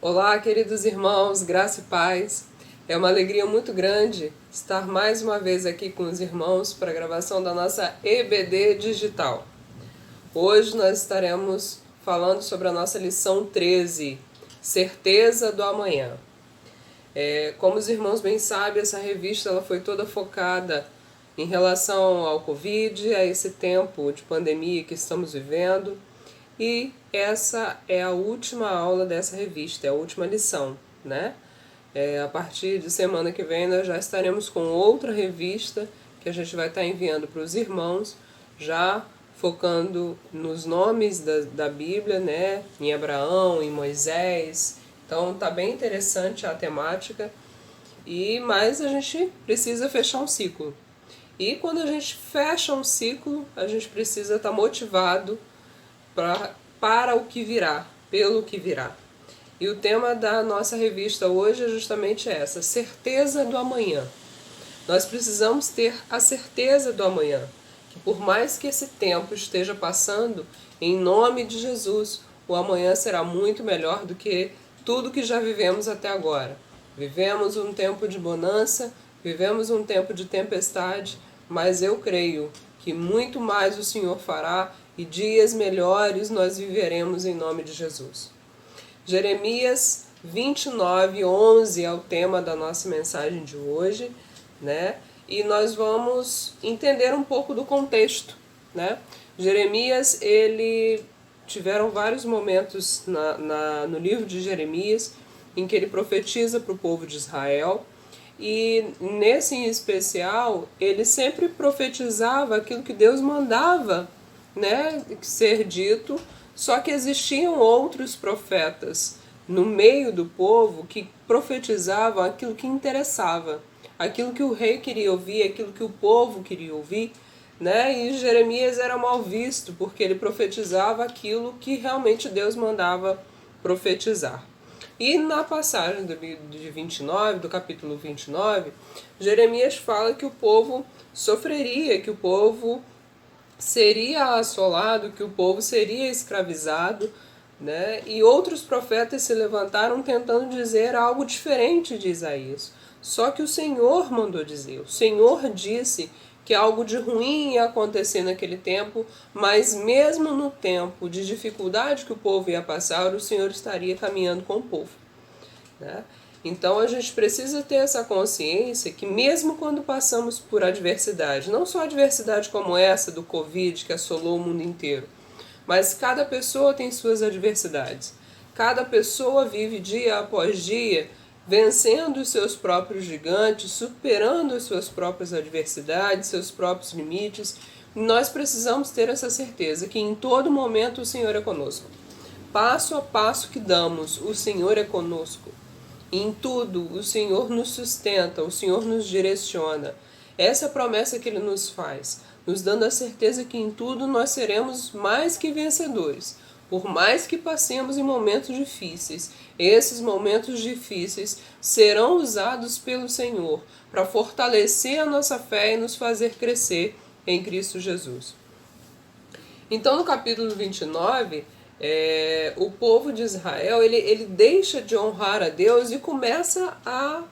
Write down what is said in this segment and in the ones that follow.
Olá, queridos irmãos, graça e paz. É uma alegria muito grande estar mais uma vez aqui com os irmãos para a gravação da nossa EBD Digital. Hoje nós estaremos falando sobre a nossa lição 13, Certeza do Amanhã. Como os irmãos bem sabem, essa revista ela foi toda focada em relação ao Covid, a esse tempo de pandemia que estamos vivendo. E essa é a última aula dessa revista, é a última lição, né? A partir de semana que vem nós já estaremos com outra revista que a gente vai estar enviando para os irmãos, já focando nos nomes da Bíblia, né? Em Abraão, em Moisés. Então tá bem interessante a temática, mas a gente precisa fechar um ciclo. E quando a gente fecha um ciclo, a gente precisa estar motivado para o que virá, pelo que virá. E o tema da nossa revista hoje é justamente essa, certeza do amanhã. Nós precisamos ter a certeza do amanhã, que por mais que esse tempo esteja passando, em nome de Jesus, o amanhã será muito melhor do que tudo que já vivemos até agora. Vivemos um tempo de bonança, vivemos um tempo de tempestade, mas eu creio que muito mais o Senhor fará e dias melhores nós viveremos em nome de Jesus. Jeremias 29:11 é o tema da nossa mensagem de hoje, né? E nós vamos entender um pouco do contexto, né? Jeremias, tiveram vários momentos no livro de Jeremias em que ele profetiza para o povo de Israel. E nesse em especial, ele sempre profetizava aquilo que Deus mandava, né, ser dito, só que existiam outros profetas no meio do povo que profetizavam aquilo que interessava, aquilo que o rei queria ouvir, aquilo que o povo queria ouvir, né? E Jeremias era mal visto porque ele profetizava aquilo que realmente Deus mandava profetizar. E na passagem do capítulo 29, Jeremias fala que o povo sofreria, que o povo seria assolado, que o povo seria escravizado, né? E outros profetas se levantaram tentando dizer algo diferente de Isaías. Só que o Senhor mandou dizer, o Senhor disse que algo de ruim ia acontecer naquele tempo, mas mesmo no tempo de dificuldade que o povo ia passar, o Senhor estaria caminhando com o povo, né? Então a gente precisa ter essa consciência que mesmo quando passamos por adversidade, não só adversidade como essa do Covid que assolou o mundo inteiro, mas cada pessoa tem suas adversidades. Cada pessoa vive dia após dia vencendo os seus próprios gigantes, superando as suas próprias adversidades, seus próprios limites. Nós precisamos ter essa certeza que em todo momento o Senhor é conosco. Passo a passo que damos, o Senhor é conosco. Em tudo, o Senhor nos sustenta, o Senhor nos direciona. Essa é a promessa que Ele nos faz, nos dando a certeza que em tudo nós seremos mais que vencedores. Por mais que passemos em momentos difíceis, esses momentos difíceis serão usados pelo Senhor para fortalecer a nossa fé e nos fazer crescer em Cristo Jesus. Então, no capítulo 29, o povo de Israel ele deixa de honrar a Deus e começa a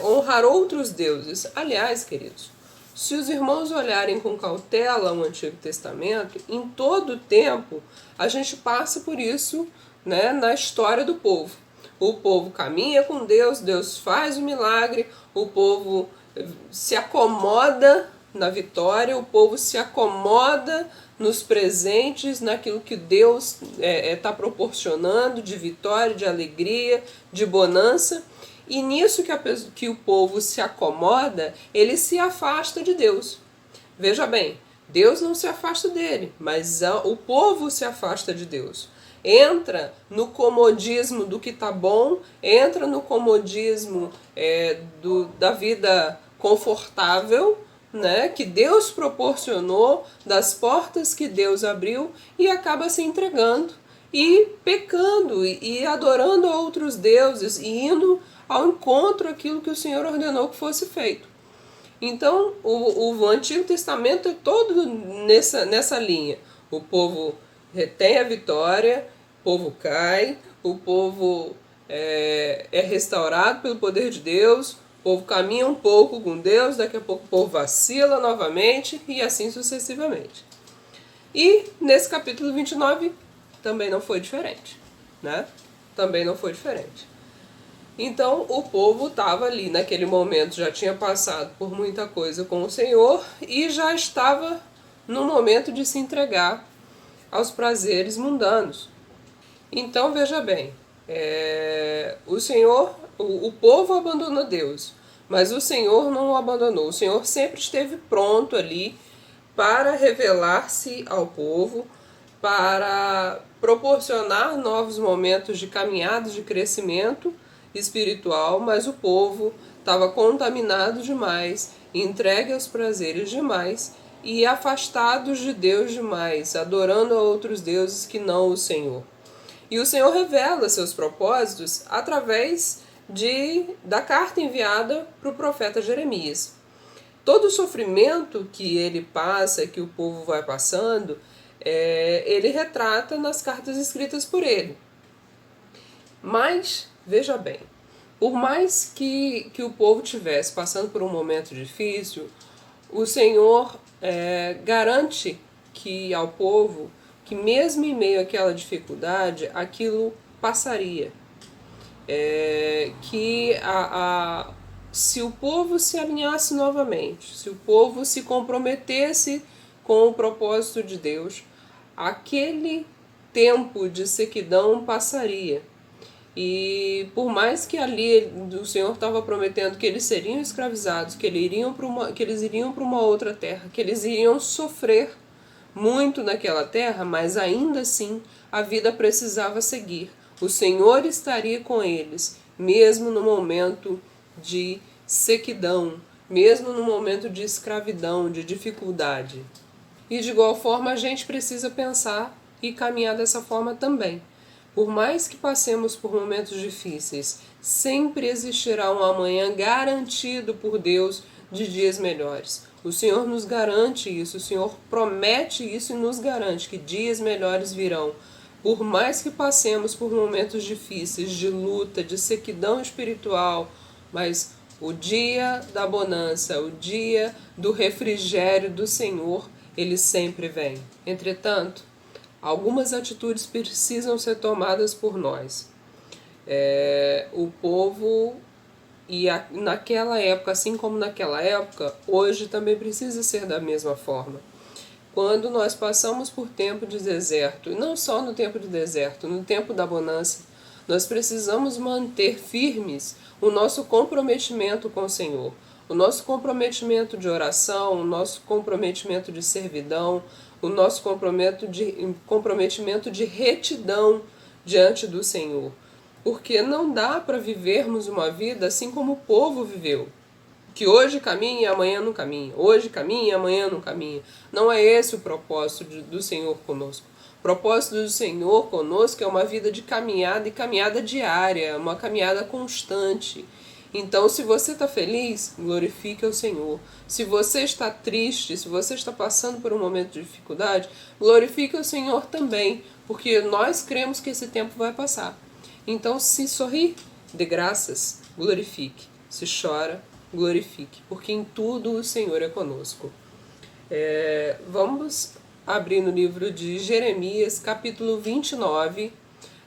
honrar outros deuses. Aliás, queridos, se os irmãos olharem com cautela o Antigo Testamento, em todo o tempo a gente passa por isso, né, na história do povo. O povo caminha com Deus, Deus faz o milagre, o povo se acomoda na vitória, o povo se acomoda nos presentes, naquilo que Deus está proporcionando de vitória, de alegria, de bonança. E nisso que o povo se acomoda, ele se afasta de Deus. Veja bem, Deus não se afasta dele, mas o povo se afasta de Deus. Entra no comodismo do que está bom, entra no comodismo da vida confortável, né, que Deus proporcionou, das portas que Deus abriu, e acaba se entregando e pecando e adorando a outros deuses e indo ao encontro daquilo que o Senhor ordenou que fosse feito. Então, o Antigo Testamento é todo nessa linha. O povo retém a vitória, povo cai, o povo é restaurado pelo poder de Deus, o povo caminha um pouco com Deus, daqui a pouco o povo vacila novamente e assim sucessivamente. E nesse capítulo 29 também não foi diferente, né? Também não foi diferente. Então o povo estava ali naquele momento, já tinha passado por muita coisa com o Senhor e já estava no momento de se entregar aos prazeres mundanos. Então veja bem, o Senhor, o povo abandonou Deus, mas o Senhor não o abandonou. O Senhor sempre esteve pronto ali para revelar-se ao povo, para proporcionar novos momentos de caminhadas de crescimento espiritual, mas o povo estava contaminado demais, entregue aos prazeres demais e afastados de Deus demais, adorando a outros deuses que não o Senhor. E o Senhor revela seus propósitos através da carta enviada para o profeta Jeremias. Todo o sofrimento que ele passa, que o povo vai passando, ele retrata nas cartas escritas por ele. Mas, veja bem, por mais que o povo estivesse passando por um momento difícil, o Senhor garante ao povo que mesmo em meio àquela dificuldade, aquilo passaria. Se o povo se alinhasse novamente, se o povo se comprometesse com o propósito de Deus, aquele tempo de sequidão passaria. E por mais que ali o Senhor estava prometendo que eles seriam escravizados, que eles iriam para uma outra terra, que eles iriam sofrer muito naquela terra, mas ainda assim a vida precisava seguir. O Senhor estaria com eles, mesmo no momento de sequidão, mesmo no momento de escravidão, de dificuldade. E de igual forma a gente precisa pensar e caminhar dessa forma também. Por mais que passemos por momentos difíceis, sempre existirá um amanhã garantido por Deus de dias melhores. O Senhor nos garante isso, o Senhor promete isso e nos garante que dias melhores virão. Por mais que passemos por momentos difíceis, de luta, de sequidão espiritual, mas o dia da bonança, o dia do refrigério do Senhor, ele sempre vem. Entretanto, algumas atitudes precisam ser tomadas por nós. O povo, naquela época, assim como naquela época, hoje também precisa ser da mesma forma. Quando nós passamos por tempo de deserto, e não só no tempo de deserto, no tempo da bonança, nós precisamos manter firmes o nosso comprometimento com o Senhor, o nosso comprometimento de oração, o nosso comprometimento de servidão, o nosso comprometimento de retidão diante do Senhor. Porque não dá para vivermos uma vida assim como o povo viveu. Que hoje caminha e amanhã não caminha. Hoje caminha e amanhã não caminha. Não é esse o propósito do Senhor conosco. O propósito do Senhor conosco é uma vida de caminhada e caminhada diária, uma caminhada constante. Então, se você está feliz, glorifique ao Senhor. Se você está triste, se você está passando por um momento de dificuldade, glorifique ao Senhor também, porque nós cremos que esse tempo vai passar. Então, se sorri, dê graças, glorifique. Se chora, glorifique, porque em tudo o Senhor é conosco. Vamos abrir no livro de Jeremias, capítulo 29.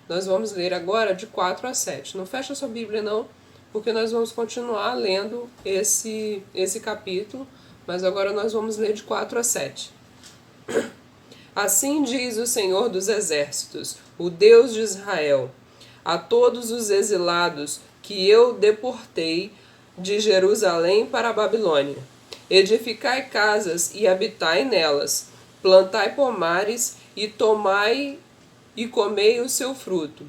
Nós vamos ler agora de 4 a 7. Não fecha sua Bíblia não, porque nós vamos continuar lendo esse capítulo, mas agora nós vamos ler de 4 a 7. Assim diz o Senhor dos Exércitos, o Deus de Israel, a todos os exilados que eu deportei de Jerusalém para a Babilônia: edificai casas e habitai nelas, plantai pomares e tomai e comei o seu fruto.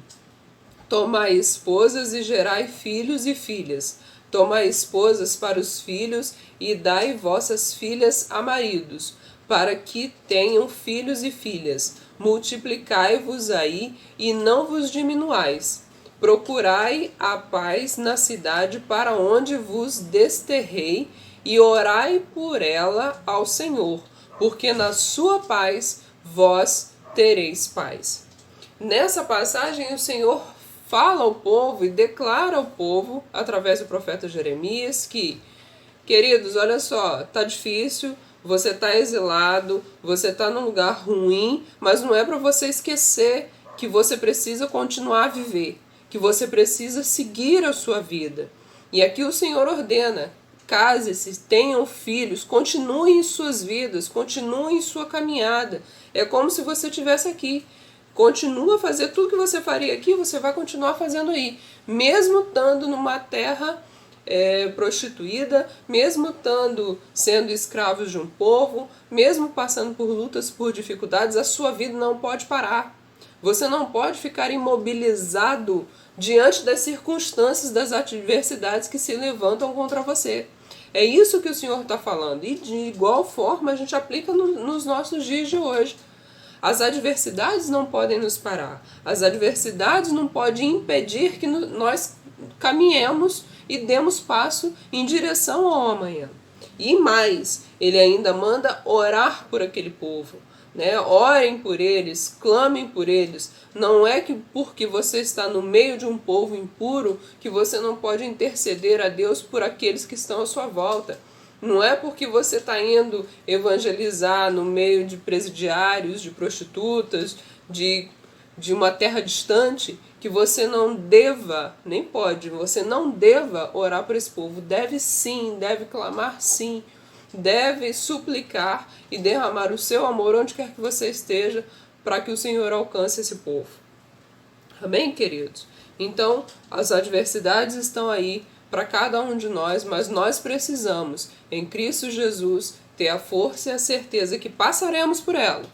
Tomai esposas e gerai filhos e filhas. Tomai esposas para os filhos e dai vossas filhas a maridos, para que tenham filhos e filhas. Multiplicai-vos aí e não vos diminuais. Procurai a paz na cidade para onde vos desterrei e orai por ela ao Senhor, porque na sua paz vós tereis paz. Nessa passagem, o Senhor fala ao povo e declara ao povo, através do profeta Jeremias, que, queridos, olha só, tá difícil, você tá exilado, você tá num lugar ruim, mas não é para você esquecer que você precisa continuar a viver, que você precisa seguir a sua vida. E aqui o Senhor ordena: case-se, tenham filhos, continuem suas vidas, continuem sua caminhada. É como se você estivesse aqui. Continua a fazer tudo que você faria aqui, você vai continuar fazendo aí. Mesmo estando numa terra prostituída, mesmo sendo escravos de um povo, mesmo passando por lutas, por dificuldades, a sua vida não pode parar. Você não pode ficar imobilizado diante das circunstâncias, das adversidades que se levantam contra você. É isso que o Senhor está falando. E de igual forma a gente aplica nos nossos dias de hoje. As adversidades não podem nos parar. As adversidades não podem impedir que nós caminhemos e demos passo em direção ao amanhã. E mais, ele ainda manda orar por aquele povo. Orem por eles, clamem por eles. Não é que porque você está no meio de um povo impuro que você não pode interceder a Deus por aqueles que estão à sua volta. Não é porque você está indo evangelizar no meio de presidiários, de prostitutas, de uma terra distante, que você não deva, nem pode, você não deva orar por esse povo. Deve sim, deve clamar sim, deve suplicar e derramar o seu amor onde quer que você esteja, para que o Senhor alcance esse povo. Amém, queridos? Então, as adversidades estão aí para cada um de nós, mas nós precisamos, em Cristo Jesus, ter a força e a certeza que passaremos por ela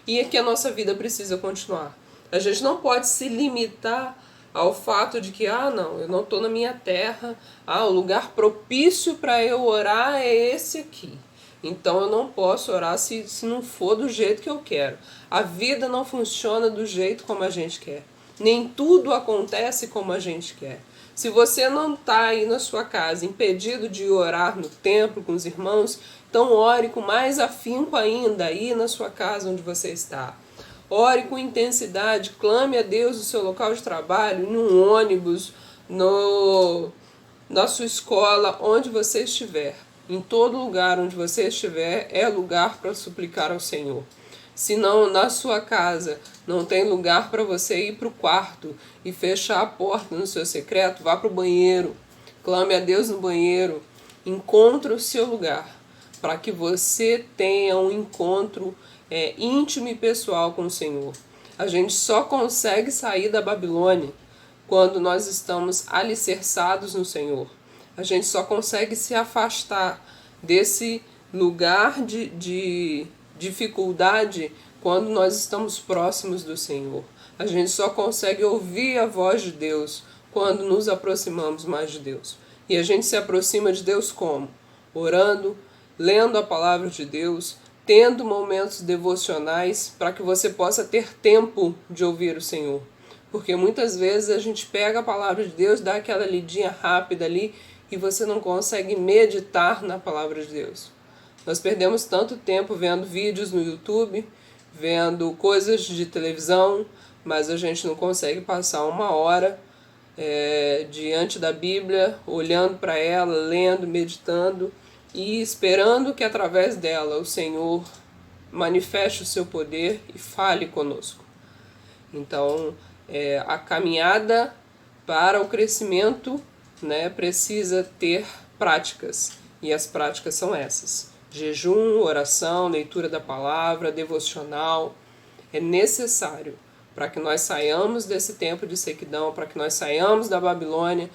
e é que a nossa vida precisa continuar. A gente não pode se limitar ao fato de que, não, eu não estou na minha terra, o lugar propício para eu orar é esse aqui. Então eu não posso orar se não for do jeito que eu quero. A vida não funciona do jeito como a gente quer. Nem tudo acontece como a gente quer. Se você não está aí na sua casa impedido de orar no templo com os irmãos, então ore com mais afinco ainda aí na sua casa onde você está. Ore com intensidade, clame a Deus no seu local de trabalho, num ônibus, na sua escola, onde você estiver. Em todo lugar onde você estiver é lugar para suplicar ao Senhor. Se não, na sua casa não tem lugar para você ir para o quarto e fechar a porta no seu secreto, vá para o banheiro, clame a Deus no banheiro, encontre o seu lugar, para que você tenha um encontro íntimo e pessoal com o Senhor. A gente só consegue sair da Babilônia quando nós estamos alicerçados no Senhor. A gente só consegue se afastar desse lugar de dificuldade quando nós estamos próximos do Senhor. A gente só consegue ouvir a voz de Deus quando nos aproximamos mais de Deus. E a gente se aproxima de Deus como? Orando, lendo a palavra de Deus, tendo momentos devocionais para que você possa ter tempo de ouvir o Senhor. Porque muitas vezes a gente pega a palavra de Deus, dá aquela lidinha rápida ali e você não consegue meditar na palavra de Deus. Nós perdemos tanto tempo vendo vídeos no YouTube, vendo coisas de televisão, mas a gente não consegue passar uma hora diante da Bíblia, olhando para ela, lendo, meditando e esperando que através dela o Senhor manifeste o seu poder e fale conosco. Então, a caminhada para o crescimento precisa ter práticas, e as práticas são essas: jejum, oração, leitura da palavra, devocional. É necessário para que nós saiamos desse tempo de sequidão, para que nós saiamos da Babilônia,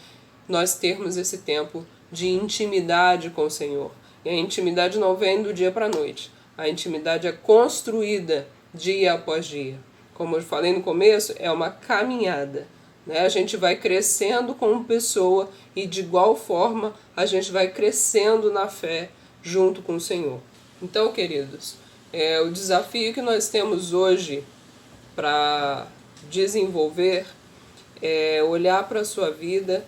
nós termos esse tempo de intimidade com o Senhor. E a intimidade não vem do dia para a noite. A intimidade é construída dia após dia. Como eu falei no começo, é uma caminhada. A gente vai crescendo como pessoa e de igual forma a gente vai crescendo na fé junto com o Senhor. Então, queridos, o desafio que nós temos hoje para desenvolver é olhar para a sua vida,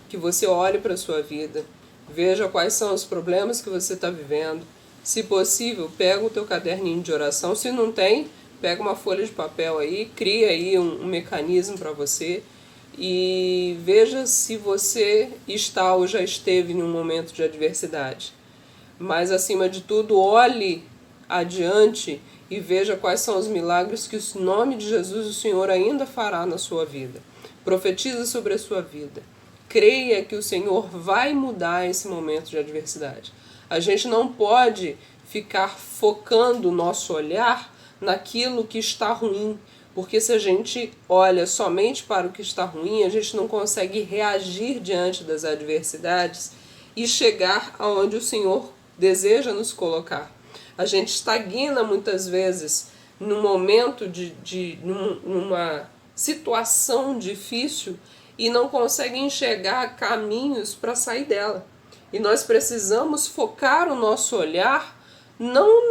que você olhe para a sua vida, veja quais são os problemas que você está vivendo. Se possível, pega o teu caderninho de oração. Se não tem, Pega uma folha de papel aí, cria aí um mecanismo para você e veja se você está ou já esteve em um momento de adversidade. Mas, acima de tudo, olhe adiante e veja quais são os milagres que o nome de Jesus, o Senhor, ainda fará na sua vida. Profetiza sobre a sua vida. Creia que o Senhor vai mudar esse momento de adversidade. A gente não pode ficar focando o nosso olhar naquilo que está ruim, porque se a gente olha somente para o que está ruim, a gente não consegue reagir diante das adversidades e chegar aonde o Senhor deseja nos colocar. A gente estagna muitas vezes num momento numa situação difícil e não consegue enxergar caminhos para sair dela. E nós precisamos focar o nosso olhar não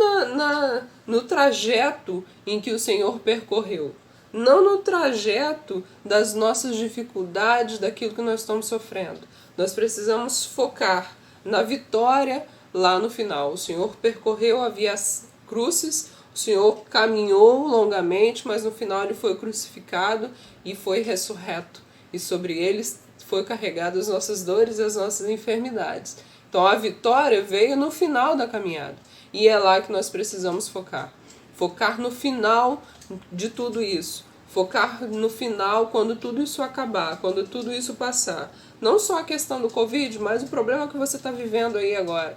no trajeto em que o Senhor percorreu, não no trajeto das nossas dificuldades, daquilo que nós estamos sofrendo. Nós precisamos focar na vitória lá no final. O Senhor percorreu a via crucis, o Senhor caminhou longamente, mas no final ele foi crucificado e foi ressurreto. E sobre eles foi carregado as nossas dores e as nossas enfermidades. Então a vitória veio no final da caminhada. E é lá que nós precisamos focar. Focar no final de tudo isso. Focar no final quando tudo isso acabar, quando tudo isso passar. Não só a questão do Covid, mas o problema que você está vivendo aí agora.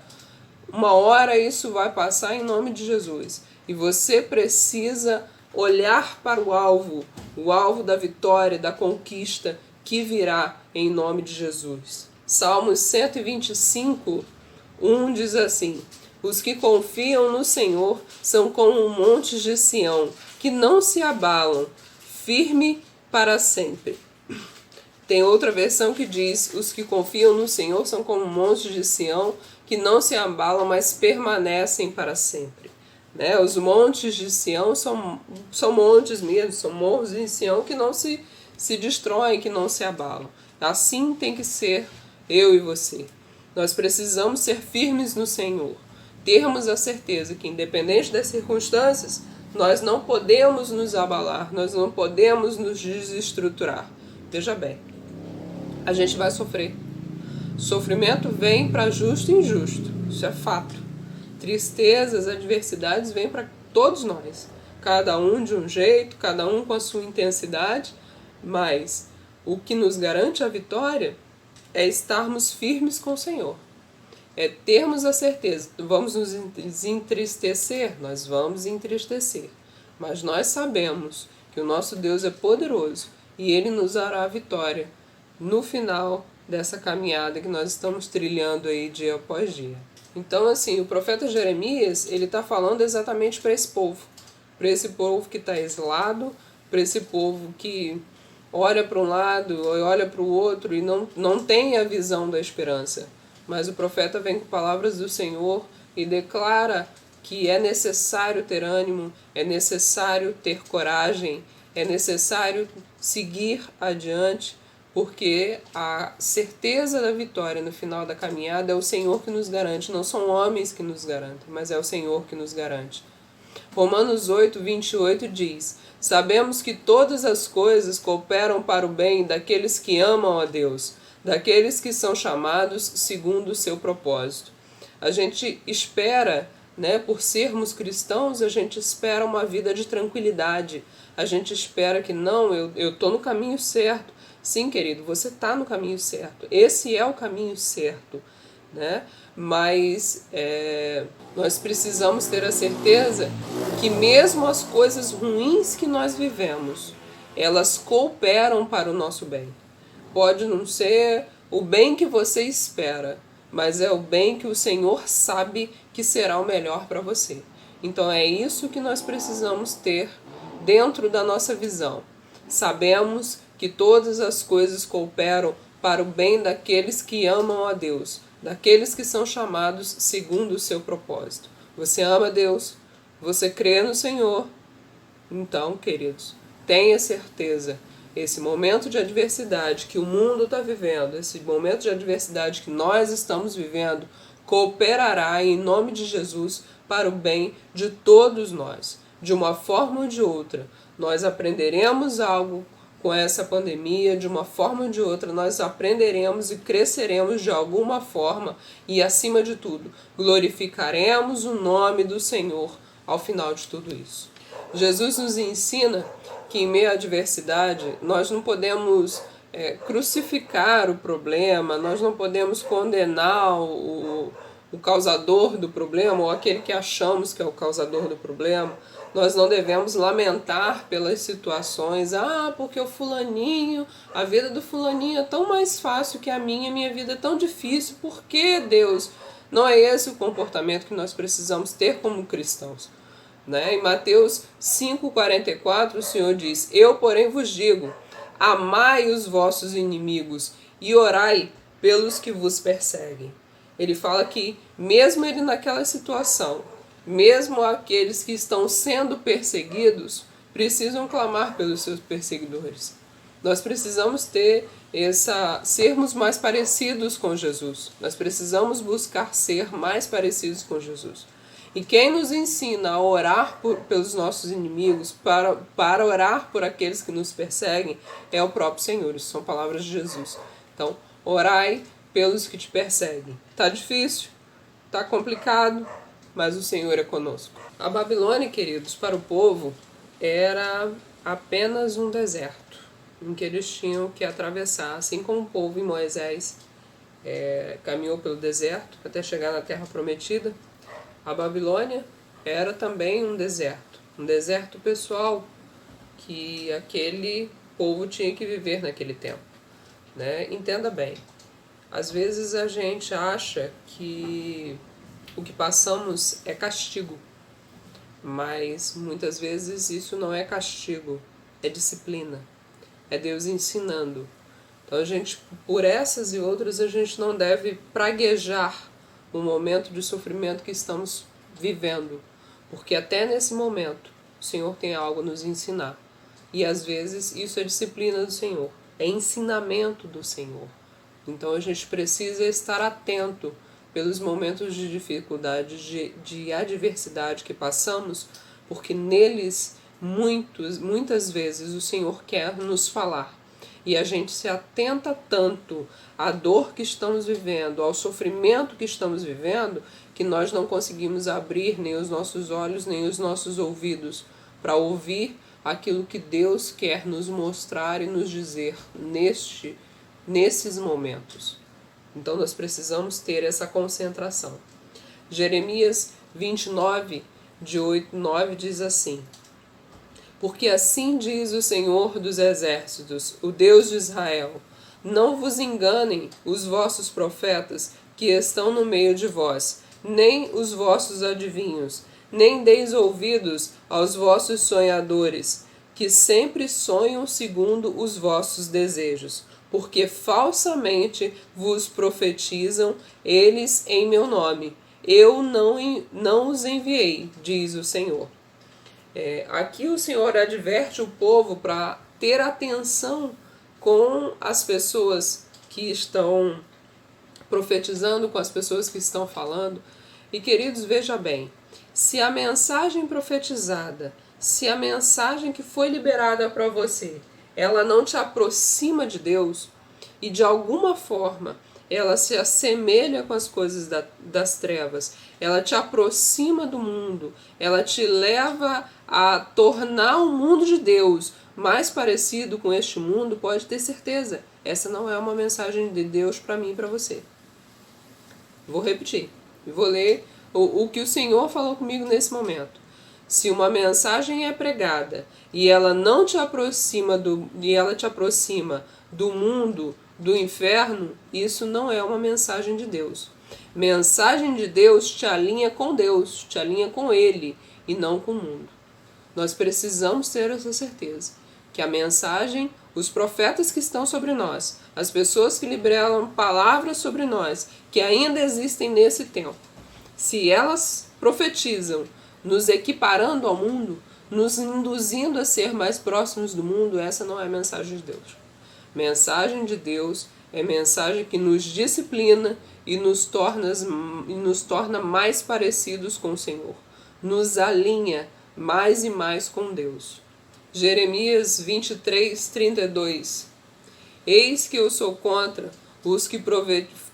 Uma hora isso vai passar em nome de Jesus. E você precisa olhar para o alvo da vitória, da conquista que virá em nome de Jesus. Salmos 125, 1 diz assim: os que confiam no Senhor são como montes de Sião, que não se abalam, firme para sempre. Tem outra versão que diz: os que confiam no Senhor são como montes de Sião, que não se abalam, mas permanecem para sempre. Né? Os montes de Sião são montes mesmo, são morros em Sião que não se destroem, que não se abalam. Assim tem que ser eu e você. Nós precisamos ser firmes no Senhor. Termos a certeza que, independente das circunstâncias, nós não podemos nos abalar, nós não podemos nos desestruturar. Veja bem, a gente vai sofrer. Sofrimento vem para justo e injusto, isso é fato. Tristezas, adversidades vêm para todos nós. Cada um de um jeito, cada um com a sua intensidade, mas o que nos garante a vitória é estarmos firmes com o Senhor. É termos a certeza, vamos nos entristecer, nós vamos entristecer, mas nós sabemos que o nosso Deus é poderoso e Ele nos dará a vitória no final dessa caminhada que nós estamos trilhando aí dia após dia. Então, assim, o profeta Jeremias, ele está falando exatamente para esse povo que está exilado, para esse povo que olha para um lado, olha para o outro e não tem a visão da esperança. Mas o profeta vem com palavras do Senhor e declara que é necessário ter ânimo, é necessário ter coragem, é necessário seguir adiante, porque a certeza da vitória no final da caminhada é o Senhor que nos garante, não são homens que nos garantem, mas é o Senhor que nos garante. Romanos 8, 28 diz: sabemos que todas as coisas cooperam para o bem daqueles que amam a Deus, daqueles que são chamados segundo o seu propósito. A gente espera, né, por sermos cristãos, a gente espera uma vida de tranquilidade. A gente espera que não, eu estou no caminho certo. Sim, querido, você está no caminho certo. Esse é o caminho certo, né? Mas nós precisamos ter a certeza que mesmo as coisas ruins que nós vivemos, elas cooperam para o nosso bem. Pode não ser o bem que você espera, mas é o bem que o Senhor sabe que será o melhor para você. Então é isso que nós precisamos ter dentro da nossa visão. Sabemos que todas as coisas cooperam para o bem daqueles que amam a Deus, daqueles que são chamados segundo o seu propósito. Você ama Deus? Você crê no Senhor? Então, queridos, tenha certeza. Esse momento de adversidade que o mundo está vivendo, esse momento de adversidade que nós estamos vivendo, cooperará em nome de Jesus para o bem de todos nós. de uma forma ou de outra, nós aprenderemos algo com essa pandemia, de uma forma ou de outra, nós aprenderemos e cresceremos de alguma forma e, acima de tudo, glorificaremos o nome do Senhor ao final de tudo isso. Jesus nos ensina que em meio à adversidade nós não podemos crucificar o problema, nós não podemos condenar o causador do problema ou aquele que achamos que é o causador do problema. Nós não devemos lamentar pelas situações, porque o fulaninho, a vida do fulaninho é tão mais fácil que a minha vida é tão difícil, por que Deus? Não é esse o comportamento que nós precisamos ter como cristãos. Em Mateus 5,44 o Senhor diz: eu, porém, vos digo, amai os vossos inimigos e orai pelos que vos perseguem. Ele fala que mesmo ele naquela situação, mesmo aqueles que estão sendo perseguidos, precisam clamar pelos seus perseguidores. Nós precisamos sermos mais parecidos com Jesus. Nós precisamos buscar ser mais parecidos com Jesus. E quem nos ensina a orar pelos nossos inimigos, para orar por aqueles que nos perseguem, é o próprio Senhor. Isso são palavras de Jesus. Então, orai pelos que te perseguem. Está difícil, está complicado, mas o Senhor é conosco. A Babilônia, queridos, para o povo, era apenas um deserto, em que eles tinham que atravessar, assim como o povo em Moisés caminhou pelo deserto até chegar na Terra Prometida. A Babilônia era também um deserto pessoal que aquele povo tinha que viver naquele tempo. Entenda bem, às vezes a gente acha que o que passamos é castigo, mas muitas vezes isso não é castigo, é disciplina, é Deus ensinando. Então por essas e outras, a gente não deve praguejar o momento de sofrimento que estamos vivendo, porque até nesse momento o Senhor tem algo a nos ensinar, e às vezes isso é disciplina do Senhor, é ensinamento do Senhor. Então a gente precisa estar atento pelos momentos de dificuldade, de adversidade que passamos, porque neles muitas vezes o Senhor quer nos falar. E a gente se atenta tanto à dor que estamos vivendo, ao sofrimento que estamos vivendo, que nós não conseguimos abrir nem os nossos olhos, nem os nossos ouvidos para ouvir aquilo que Deus quer nos mostrar e nos dizer nesses momentos. Então nós precisamos ter essa concentração. Jeremias 29, de 8 e 9 diz assim: porque assim diz o Senhor dos Exércitos, o Deus de Israel: não vos enganem os vossos profetas que estão no meio de vós, nem os vossos adivinhos, nem deis ouvidos aos vossos sonhadores, que sempre sonham segundo os vossos desejos, porque falsamente vos profetizam eles em meu nome. Eu não os enviei, diz o Senhor. Aqui o Senhor adverte o povo para ter atenção com as pessoas que estão profetizando, com as pessoas que estão falando. E, queridos, veja bem, se a mensagem profetizada, se a mensagem que foi liberada para você, ela não te aproxima de Deus e de alguma forma ela se assemelha com as coisas das trevas, ela te aproxima do mundo, ela te leva a tornar o mundo de Deus mais parecido com este mundo, pode ter certeza, essa não é uma mensagem de Deus para mim e para você. Vou repetir, vou ler o que o Senhor falou comigo nesse momento. Se uma mensagem é pregada e ela não te aproxima te aproxima do mundo, do inferno, isso não é uma mensagem de Deus. Mensagem de Deus te alinha com Deus, te alinha com Ele e não com o mundo. Nós precisamos ter essa certeza, que a mensagem, os profetas que estão sobre nós, as pessoas que liberam palavras sobre nós, que ainda existem nesse tempo, se elas profetizam, nos equiparando ao mundo, nos induzindo a ser mais próximos do mundo, essa não é a mensagem de Deus. Mensagem de Deus é mensagem que nos disciplina e nos torna mais parecidos com o Senhor. Nos alinha mais e mais com Deus. Jeremias 23:32. Eis que eu sou contra os que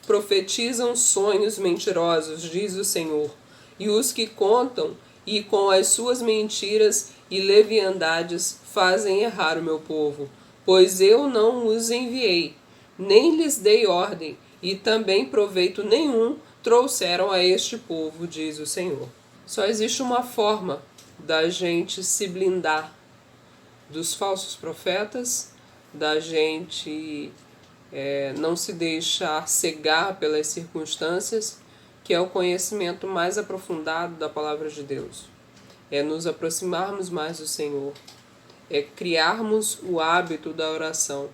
profetizam sonhos mentirosos, diz o Senhor, e os que contam e com as suas mentiras e leviandades fazem errar o meu povo, pois eu não os enviei, nem lhes dei ordem, e também proveito nenhum trouxeram a este povo, diz o Senhor. Só existe uma forma da gente se blindar dos falsos profetas, da gente não se deixar cegar pelas circunstâncias, que é o conhecimento mais aprofundado da palavra de Deus. É nos aproximarmos mais do Senhor, é criarmos o hábito da oração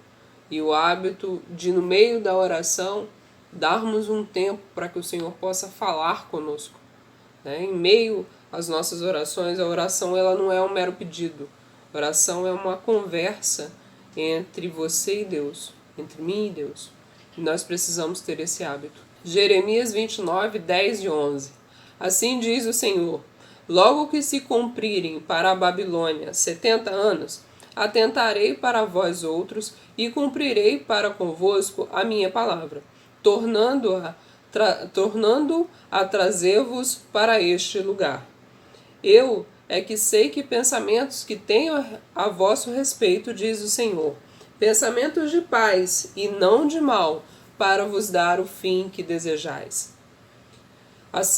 e o hábito de, no meio da oração, darmos um tempo para que o Senhor possa falar conosco. Em meio às nossas orações, a oração ela não é um mero pedido. A oração é uma conversa entre você e Deus, entre mim e Deus. E nós precisamos ter esse hábito. Jeremias 29:10 e 11. Assim diz o Senhor: logo que se cumprirem para a Babilônia 70 anos, atentarei para vós outros e cumprirei para convosco a minha palavra, tornando a trazer-vos para este lugar. Eu é que sei que pensamentos que tenho a vosso respeito, diz o Senhor, pensamentos de paz e não de mal, para vos dar o fim que desejais.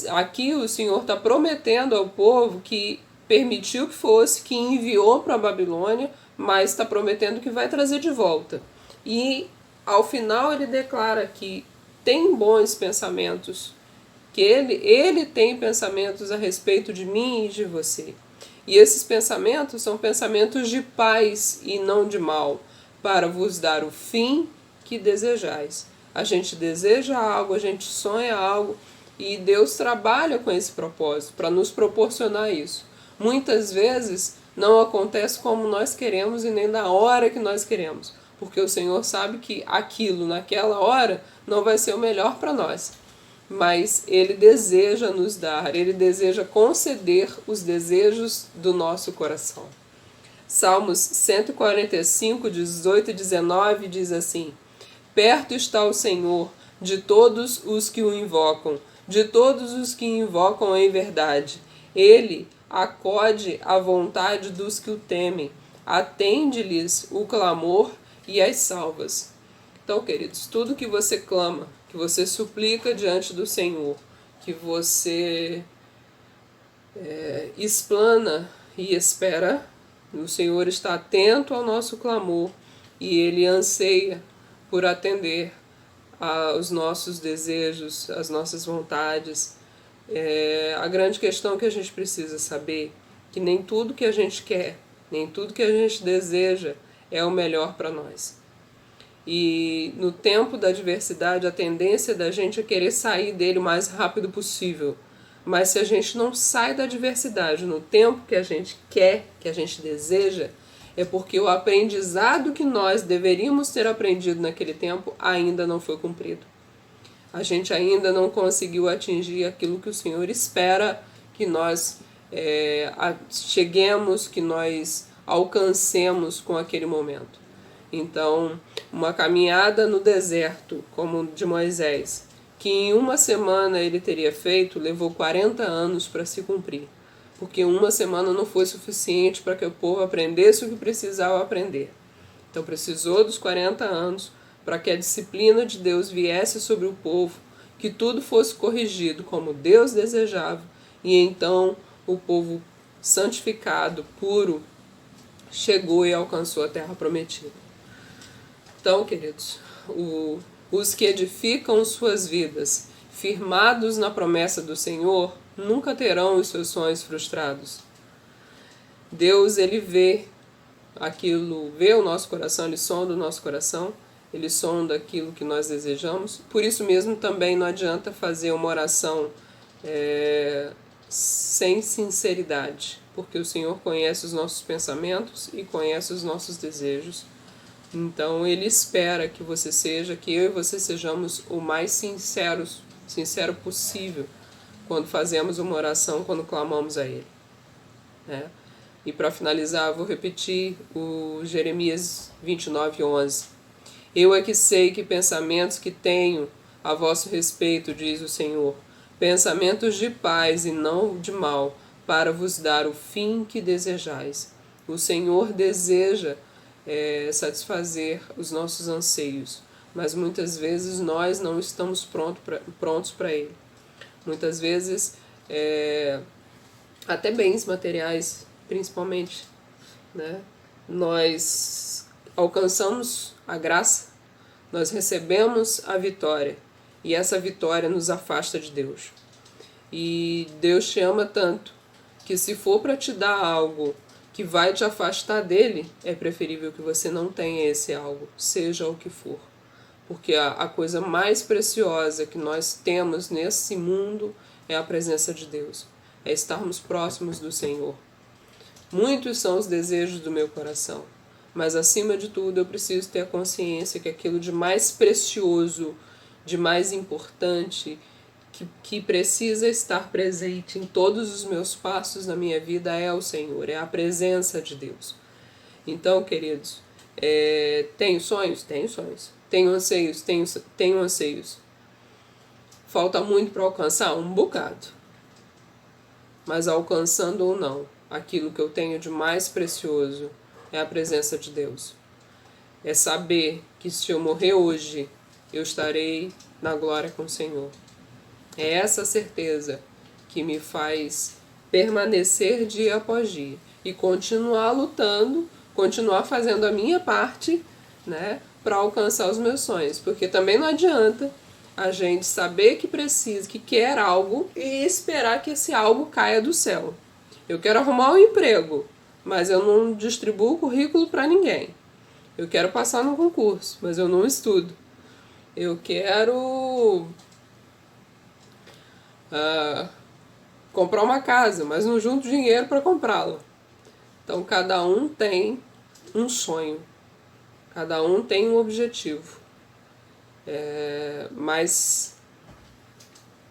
Aqui o Senhor está prometendo ao povo que permitiu que fosse, que enviou para a Babilônia, mas está prometendo que vai trazer de volta. E ao final ele declara que tem bons pensamentos, que ele tem pensamentos a respeito de mim e de você. E esses pensamentos são pensamentos de paz e não de mal, para vos dar o fim que desejais. A gente deseja algo, a gente sonha algo, e Deus trabalha com esse propósito, para nos proporcionar isso. Muitas vezes não acontece como nós queremos e nem na hora que nós queremos, porque o Senhor sabe que aquilo, naquela hora, não vai ser o melhor para nós. Mas Ele deseja nos dar, Ele deseja conceder os desejos do nosso coração. Salmos 145, 18 e 19 diz assim: perto está o Senhor de todos os que o invocam, de todos os que invocam em verdade. Ele acode à vontade dos que o temem, atende-lhes o clamor e as salvas. Então, queridos, tudo que você clama, que você suplica diante do Senhor, que você explana e espera, o Senhor está atento ao nosso clamor e Ele anseia por atender aos nossos desejos, às nossas vontades. A grande questão que a gente precisa saber é que nem tudo que a gente quer, nem tudo que a gente deseja é o melhor para nós. E no tempo da adversidade, a tendência da gente é querer sair dele o mais rápido possível. Mas se a gente não sai da adversidade no tempo que a gente quer, que a gente deseja, é porque o aprendizado que nós deveríamos ter aprendido naquele tempo ainda não foi cumprido. A gente ainda não conseguiu atingir aquilo que o Senhor espera que nós cheguemos, que nós alcancemos com aquele momento. Então, uma caminhada no deserto, como de Moisés, que em uma semana ele teria feito, levou 40 anos para se cumprir. Porque uma semana não foi suficiente para que o povo aprendesse o que precisava aprender. Então precisou dos 40 anos para que a disciplina de Deus viesse sobre o povo, que tudo fosse corrigido como Deus desejava, e então o povo santificado, puro, chegou e alcançou a terra prometida. Então, queridos, os que edificam suas vidas, firmados na promessa do Senhor, nunca terão os seus sonhos frustrados. Deus, Ele vê aquilo, vê o nosso coração, Ele sonda o nosso coração, Ele sonda aquilo que nós desejamos. Por isso mesmo também não adianta fazer uma oração sem sinceridade, porque o Senhor conhece os nossos pensamentos e conhece os nossos desejos. Então Ele espera que você seja, que eu e você sejamos o mais sincero possível quando fazemos uma oração, quando clamamos a Ele. E para finalizar, vou repetir o Jeremias 29:11. Eu é que sei que pensamentos que tenho a vosso respeito, diz o Senhor, pensamentos de paz e não de mal, para vos dar o fim que desejais. O Senhor deseja satisfazer os nossos anseios, mas muitas vezes nós não estamos prontos para ele. Muitas vezes, até bens materiais, principalmente, né? Nós alcançamos a graça, nós recebemos a vitória, e essa vitória nos afasta de Deus. E Deus te ama tanto que, se for para te dar algo que vai te afastar dele, é preferível que você não tenha esse algo, seja o que for. Porque a coisa mais preciosa que nós temos nesse mundo é a presença de Deus, é estarmos próximos do Senhor. Muitos são os desejos do meu coração, mas acima de tudo eu preciso ter a consciência que aquilo de mais precioso, de mais importante, que precisa estar presente em todos os meus passos na minha vida é o Senhor, é a presença de Deus. Então, queridos, tenho sonhos? Tenho sonhos. Tenho anseios? Tenho anseios. Falta muito para alcançar? Um bocado. Mas alcançando ou não, aquilo que eu tenho de mais precioso é a presença de Deus. É saber que se eu morrer hoje, eu estarei na glória com o Senhor. É essa certeza que me faz permanecer dia após dia e continuar lutando, continuar fazendo a minha parte, né, para alcançar os meus sonhos. Porque também não adianta a gente saber que precisa, que quer algo e esperar que esse algo caia do céu. Eu quero arrumar um emprego, mas eu não distribuo currículo para ninguém. Eu quero passar no concurso, mas eu não estudo. Eu quero comprar uma casa, mas não junto dinheiro para comprá-la. Então cada um tem um sonho, cada um tem um objetivo. Mas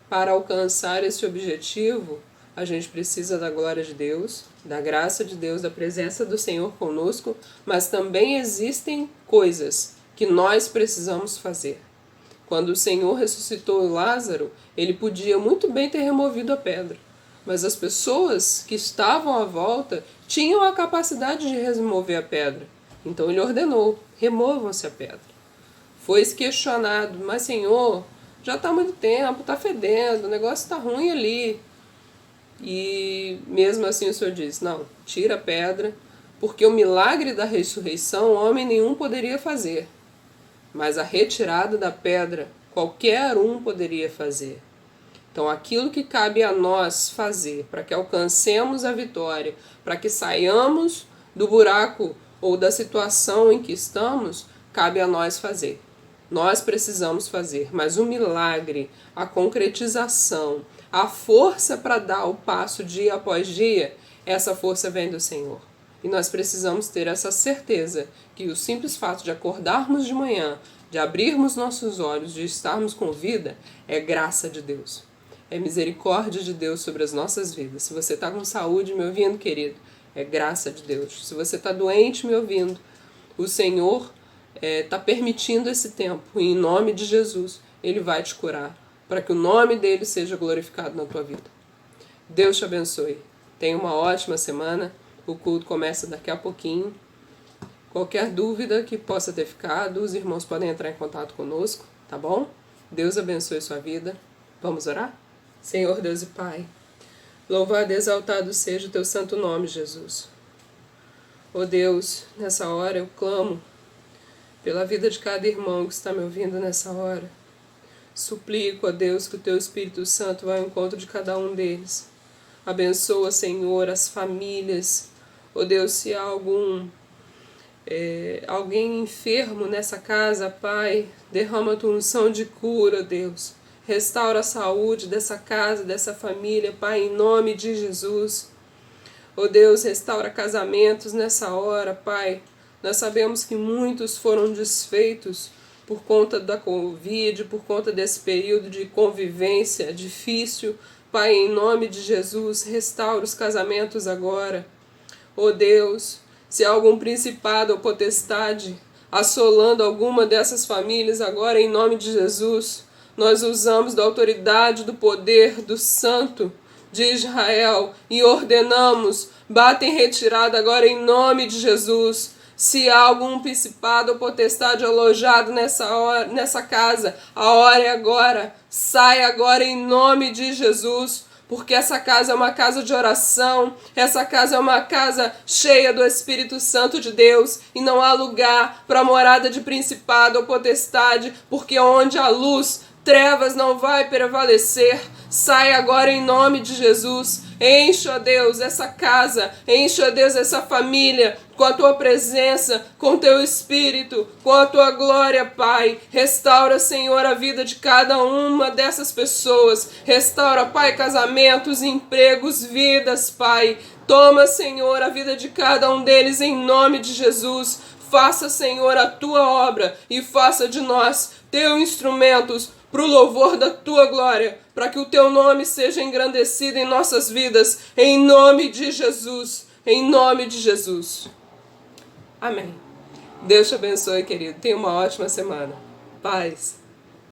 para alcançar esse objetivo, a gente precisa da glória de Deus, da graça de Deus, da presença do Senhor conosco, mas também existem coisas que nós precisamos fazer. Quando o Senhor ressuscitou Lázaro, ele podia muito bem ter removido a pedra, mas as pessoas que estavam à volta tinham a capacidade de remover a pedra. Então ele ordenou, removam-se a pedra. Foi questionado, mas Senhor, já está há muito tempo, está fedendo, o negócio está ruim ali. E mesmo assim o Senhor disse, não, tira a pedra, porque o milagre da ressurreição homem nenhum poderia fazer. Mas a retirada da pedra, qualquer um poderia fazer. Então aquilo que cabe a nós fazer, para que alcancemos a vitória, para que saiamos do buraco ou da situação em que estamos, cabe a nós fazer. Nós precisamos fazer, mas o milagre, a concretização, a força para dar o passo dia após dia, essa força vem do Senhor. E nós precisamos ter essa certeza que o simples fato de acordarmos de manhã, de abrirmos nossos olhos, de estarmos com vida, é graça de Deus. É misericórdia de Deus sobre as nossas vidas. Se você está com saúde me ouvindo, querido, é graça de Deus. Se você está doente me ouvindo, o Senhor está permitindo esse tempo. E em nome de Jesus, Ele vai te curar, para que o nome dele seja glorificado na tua vida. Deus te abençoe. Tenha uma ótima semana. O culto começa daqui a pouquinho. Qualquer dúvida que possa ter ficado, os irmãos podem entrar em contato conosco, tá bom? Deus abençoe sua vida. Vamos orar? Senhor Deus e Pai, louvado e exaltado seja o teu santo nome, Jesus. Ó Deus, nessa hora eu clamo pela vida de cada irmão que está me ouvindo nessa hora. Suplico a Deus que o teu Espírito Santo vá ao encontro de cada um deles. Abençoa, Senhor, as famílias. Ó Deus, se há alguém enfermo nessa casa, Pai, derrama a tua unção de cura, Deus. Restaura a saúde dessa casa, dessa família, Pai, em nome de Jesus. Ó Deus, restaura casamentos nessa hora, Pai. Nós sabemos que muitos foram desfeitos por conta da Covid, por conta desse período de convivência difícil. Pai, em nome de Jesus, restaura os casamentos agora. Ó Deus, se há algum principado ou potestade assolando alguma dessas famílias agora, em nome de Jesus, nós usamos da autoridade, do poder do Santo de Israel e ordenamos, bata em retirada agora em nome de Jesus. Se há algum principado ou potestade alojado nessa casa, a hora é agora. Sai agora em nome de Jesus, porque essa casa é uma casa de oração, essa casa é uma casa cheia do Espírito Santo de Deus, e não há lugar para morada de principado ou potestade, porque onde há luz, trevas não vai prevalecer. Sai agora em nome de Jesus. Enche, ó Deus, essa casa, enche, ó Deus, essa família, com a tua presença, com o teu Espírito, com a tua glória, Pai. Restaura, Senhor, a vida de cada uma dessas pessoas. Restaura, Pai, casamentos, empregos, vidas, Pai. Toma, Senhor, a vida de cada um deles em nome de Jesus. Faça, Senhor, a tua obra e faça de nós teus instrumentos para o louvor da tua glória, para que o teu nome seja engrandecido em nossas vidas, em nome de Jesus, em nome de Jesus. Amém. Deus te abençoe, querido. Tenha uma ótima semana. Paz.